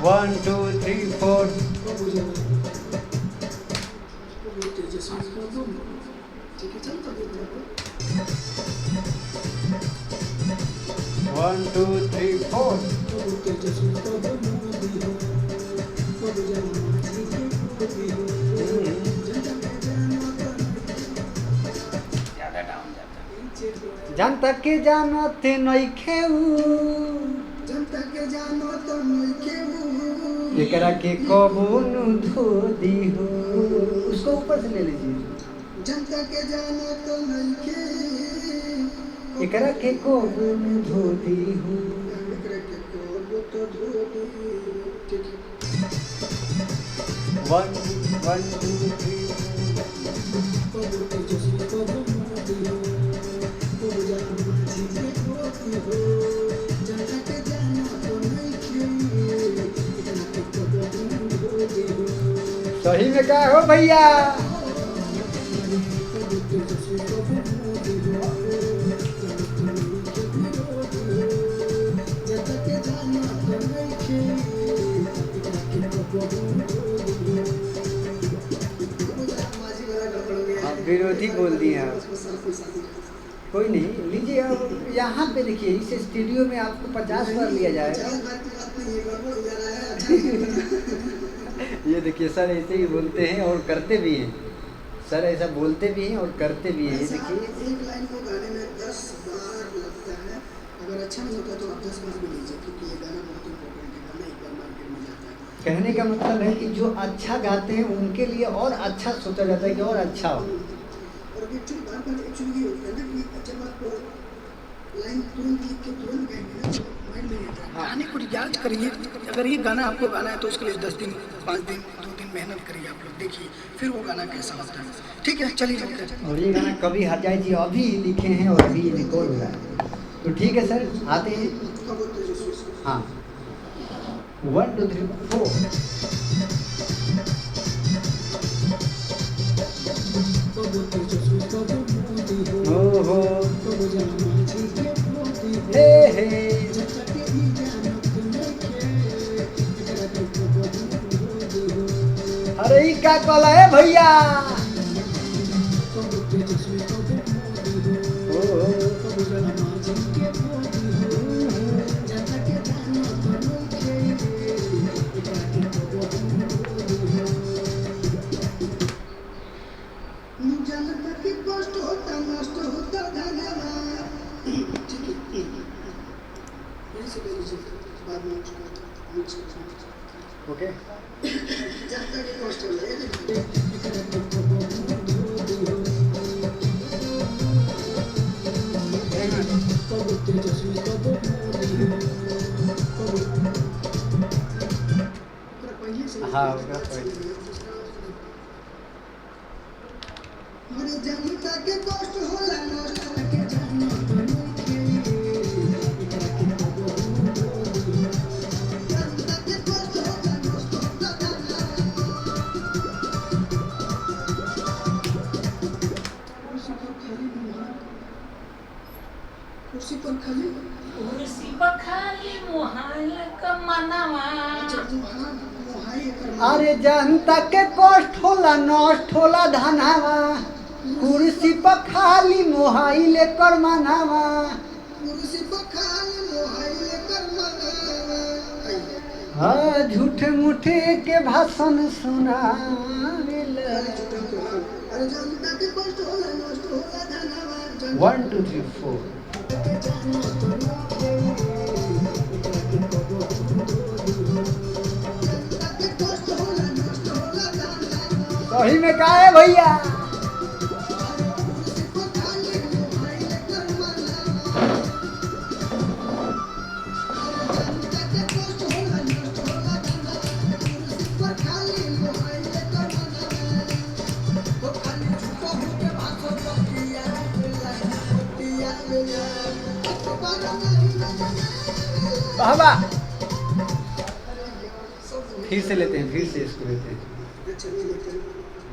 1 2 3 4 1 2 3 4 जनता के जानत नइखे जनता के जानो तो नइखे एकरा के कबून धो दी हो। उसको ऊपर से ले लीजिए। जनता के जानो तो नइखे एकरा के कबून धो दी हो। एकरा के कोबो तो धोबी ठीक है 1 1 2 3 कोबो के जैसे कोबो मोदी हो कोबो जानो माझी के होती हो जनता के जानो तो नइखे एकरा के कोबो धोबी हो सही में क्या हो भैया। विरोधी बोल दिए आप। कोई नहीं, लीजिए अब यहाँ पे देखिए, इस स्टूडियो में आपको 50 बार लिया जाएगा। ये देखिए सर ऐसे ही बोलते हैं और करते भी हैं। सर ऐसा बोलते भी हैं और करते भी हैं। ये देखिए एक लाइन को गाने में 10 बार लगता है। अगर अच्छा नहीं होता तो आप 10 बार भी लीजिए, क्योंकि ये गाना बहुत इम्पोर्टेंट है। गाना एक बार मार्केट में जाता है। कहने का मतलब है कि जो अच्छा गाते हैं उनके लिए और अच्छा सोचा जाता है कि और अच्छा हो। और एक्चुअली बात एक्चुअली ये होती है ना कि जब आप लाइन तुरंत लिख के तुरंत गाएंगे ना तो माइंड में रहता है। गाने को रियाज करिए। अगर ये गाना आपको गाना है तो उसके लिए 10 दिन 5 दिन 2 दिन मेहनत करिए आप लोग, देखिए फिर वो गाना कैसा होता है। ठीक है, चलिए चलते हैं। और ये गाना कभी हरजाई जी अभी लिखे हैं और अभी रिकॉर्ड हो रहा है। तो ठीक है सर, आते हैं। कब होते हैं हाँ 1 2 3 4 ओहो हे हे अरे ई क्या कला है भैया। ओके हाँ होगा जनता के कष्ट होला नष्ट के जानो कुर्सी पर खाली मुहाल का मनावा। अरे जनता के कष्ट होला नष्ट होला धनावा। कुर्सी पर खाली मोहाइल कर मनावा। कुर्सी पर खाली मुहाल कर मनावा। हाँ झूठे मूठे के भाषण सुना। अरे जनता के कष्ट होला नष्ट होला धनावा। 1 2 3 4 सही में क्या है भैया। बाबा फिर से लेते हैं, फिर से इसको लेते हैं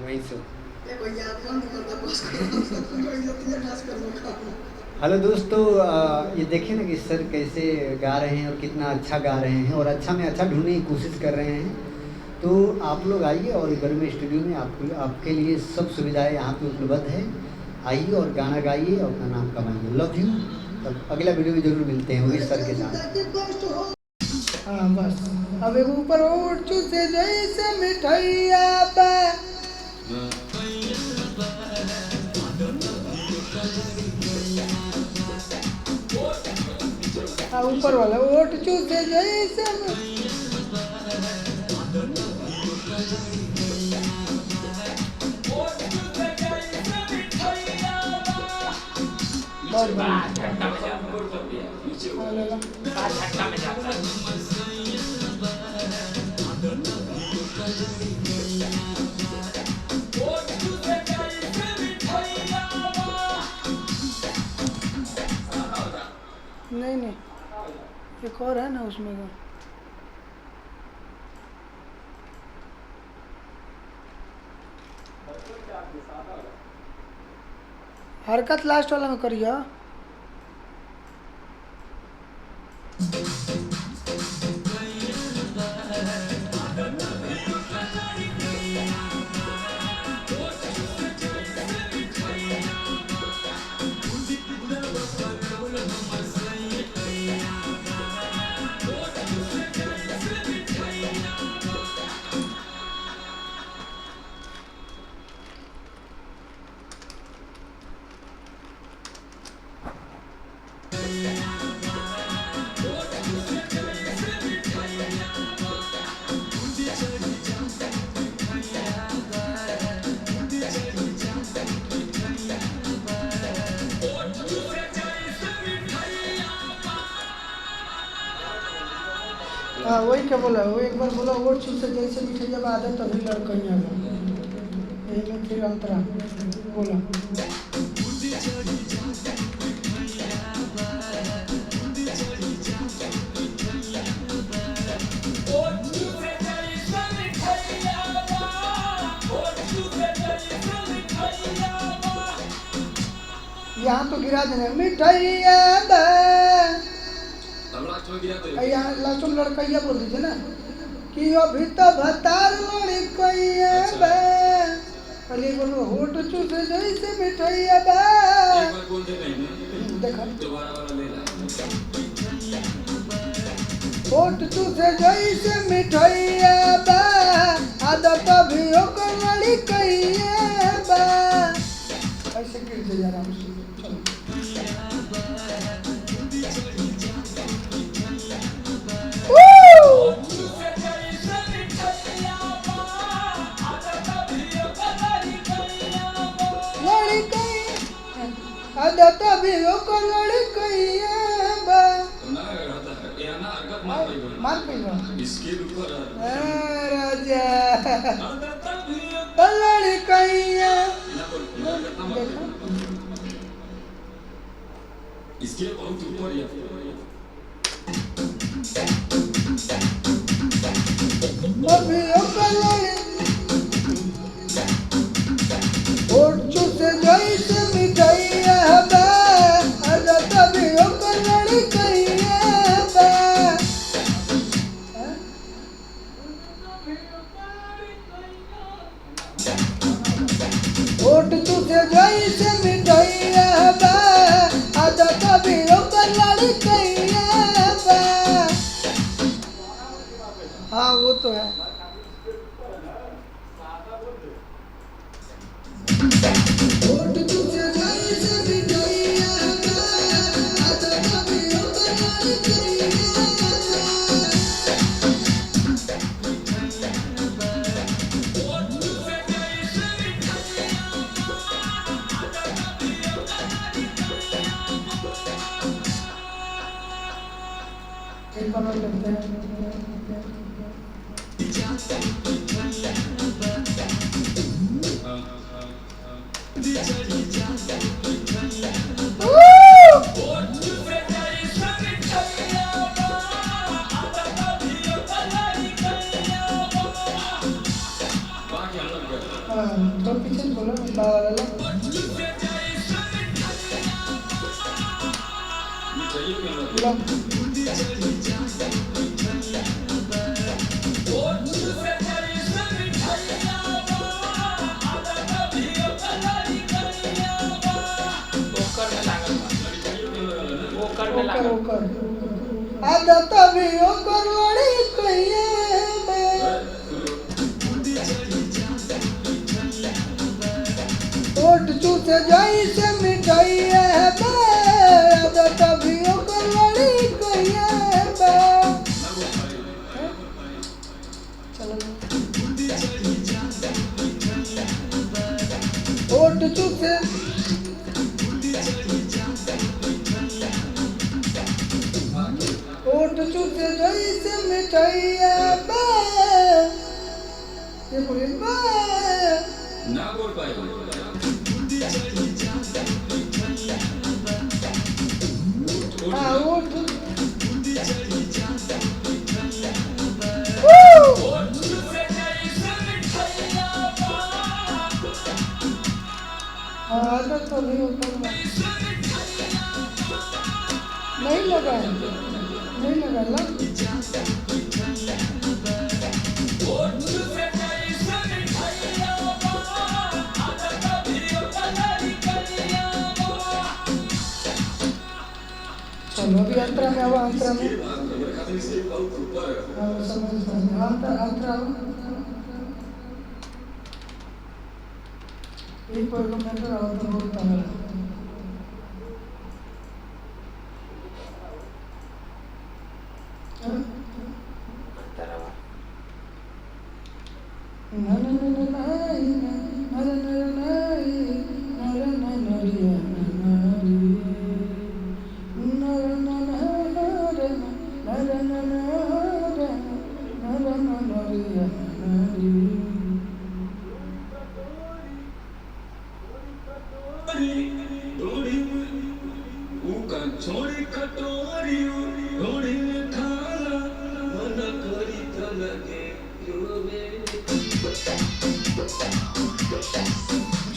वहीं से। हेलो दोस्तों, ये देखिए ना कि सर कैसे गा रहे हैं और कितना अच्छा गा रहे हैं और अच्छा में अच्छा ढूंढने की कोशिश कर रहे हैं। तो आप लोग आइए और गर्मी स्टूडियो में आपके लिए सब सुविधाएं यहाँ पे उपलब्ध है। आइए और गाना गाइए और अपना नाम कमाइए। Love you. तब अगला वीडियो में जरूर मिलते हैं वही सर के साथ। हाँ बस। अब एक ऊपर उठ चुसे जैसे मिठाइया बा। हाँ ऊपर वाला उठ चुसे जैसे बहुत नहीं नहीं, एक और है ना उसमें का। हरकत लास्ट वाला में करिए। हाँ वही क्या बोला, वो एक बार बोला वो चीज से जैसे मिठाइया आदत तभी लड़कइया यही में फिर अंतरा बोला। यहाँ तो गिरा देना मिठाइया यहाँ लास्ट में लड़कइया बोल दीजिए ना कि अभी तो भतार लड़कइया बा। पहले बोलो होठ चूसे जैसे मिठाइया बा। देखा होठ चूसे जैसे मिठाइया बा। आदत भी ओकर लड़कइया बा। ऐसे गिर जाए आराम से। आदत भी ओकर लड़कइया बा। मार पइबा राजा लड़कइया इसके बहुत ऊपर या अभी ओकर होठ चूसे जैसे मिठाइया बा। आदत भी ओकर लड़कइया बा। होठ चूसे जैसे मिठाइया बा। आदत भी ओकर लड़कइया बा। हाँ वो तो है। होठ चूसे जैसे मिठाइया बा। आदत भी ओकर लड़कइया बा। एक बार लगता है तो पीछे बोलो ला ला ला। लो ओकर ओकर आदत भी ओकर लड़ी कहिए ओट चूसे जाई से मिठाइए बे आदत भी ओकर लड़ी कहिए बे चलो ओट चूसे ओट चूसे जाई से मिठाइए बे ये बोले बे ना बोल पाए हाँ ओट आदत तो नहीं होता नहीं लगा नहीं लगा ला चलो अभी अंतरा में आओ अंतरा में समझ अंतरा एक पर को मैं तो आओ तो बोलता है ना ना ना ना ना ना ना छोड़ी कटोरी घोड़ी में खाना मन करी तो लगे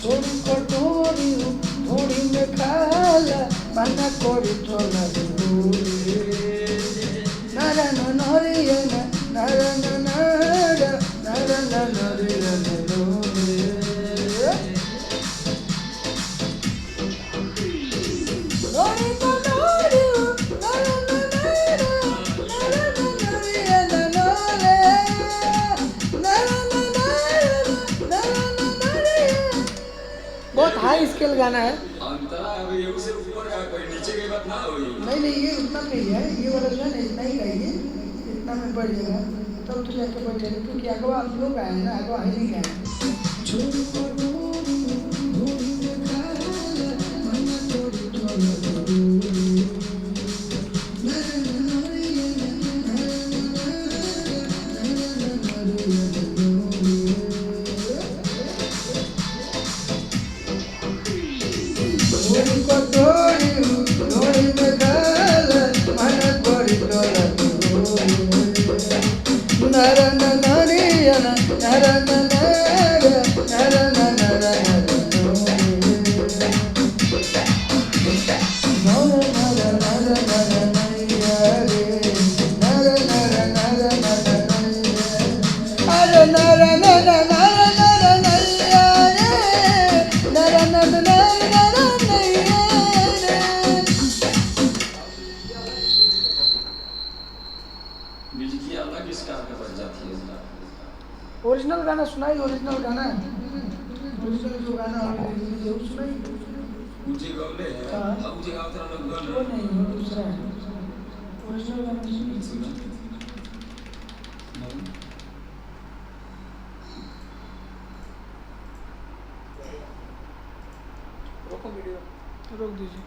छोड़ी कटोरी थोड़ी में खाला मना कोरी चोला नरा नरिया नरा नरा नरा नरिया बहुत हाई स्केल गाना है अंतरा अभी ये उसे ऊपर का कोई नीचे की बात ना हुई नहीं ये उतना नहीं है ये वाला जो है ना इतना ही गाइए इतना में बढ़ जाएगा तब तो जाके बैठे क्योंकि अगवा आप लोग आए ना अगवा ही नहीं गाए ओरिजिनल गाना सुनाई ओरिजिनल गाना ओरिजिनल जो गाना वो सुनाई मुझे गौले है अब मुझे गाँव तरह लोग गौले वो नहीं वो दूसरा है ओरिजिनल गाना सुना रोको वीडियो रोक दीजिए।